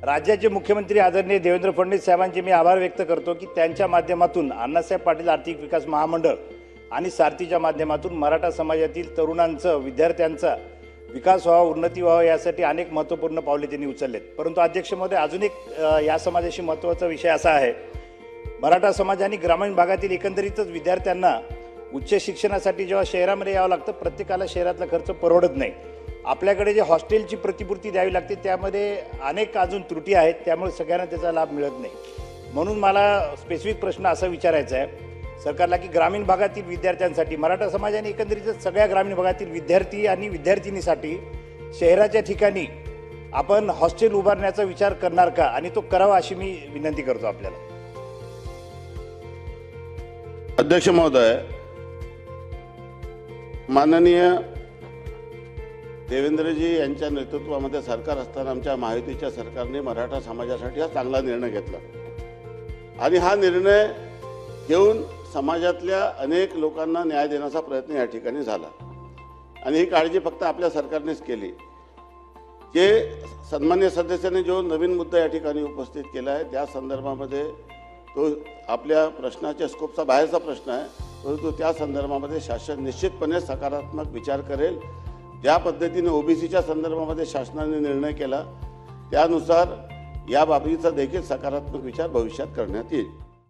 राज्याचे मुख्यमंत्री आदरणीय देवेंद्र फडणवीस साहेबांचे मी आभार व्यक्त करतो की त्यांच्या माध्यमातून अण्णासाहेब पाटील आर्थिक विकास महामंडळ आणि सारथीच्या माध्यमातून मराठा समाजातील तरुणांचं विद्यार्थ्यांचा विकास व्हावा, उन्नती व्हावा यासाठी अनेक महत्त्वपूर्ण पावले त्यांनी उचललेत। परंतु अध्यक्ष महोदय, अजून एक या समाजाशी महत्त्वाचा विषय असा आहे, मराठा समाज आणि ग्रामीण भागातील एकंदरीतच विद्यार्थ्यांना उच्च शिक्षणासाठी जेव्हा शहरामध्ये यावं लागतं, प्रत्येकाला शहरातला खर्च परवडत नाही। आपल्याकडे जे हॉस्टेलची प्रतिपूर्ती द्यावी लागते त्यामध्ये अनेक अजून त्रुटी आहेत, त्यामुळे सगळ्यांना त्याचा लाभ मिळत नाही। म्हणून मला स्पेसिफिक प्रश्न असा विचारायचा आहे सरकारला की ग्रामीण भागातील विद्यार्थ्यांसाठी, मराठा समाज आणि एकंदरीतच सगळ्या ग्रामीण भागातील विद्यार्थी आणि विद्यार्थिनीसाठी शहराच्या ठिकाणी आपण हॉस्टेल उभारण्याचा विचार करणार का, आणि तो करावा अशी मी विनंती करतो आपल्याला। अध्यक्ष महोदय, माननीय देवेंद्रजी यांच्या नेतृत्वामध्ये सरकार असताना आमच्या महायुतीच्या सरकारने मराठा समाजासाठी हा चांगला निर्णय घेतला आणि हा निर्णय घेऊन समाजातल्या अनेक लोकांना न्याय देण्याचा प्रयत्न या ठिकाणी झाला आणि ही काळजी फक्त आपल्या सरकारनेच केली। जे सन्मान्य सदस्यांनी जो नवीन मुद्दा या ठिकाणी उपस्थित केला आहे त्या संदर्भामध्ये तो आपल्या प्रश्नाच्या स्कोपचा बाहेरचा प्रश्न आहे, परंतु त्या संदर्भामध्ये शासन निश्चितपणे सकारात्मक विचार करेल। ज्या पद्धतीने ओबीसीच्या संदर्भामध्ये शासनाने निर्णय केला त्यानुसार या बाबतीचा देखील सकारात्मक विचार भविष्यात करण्यात येईल।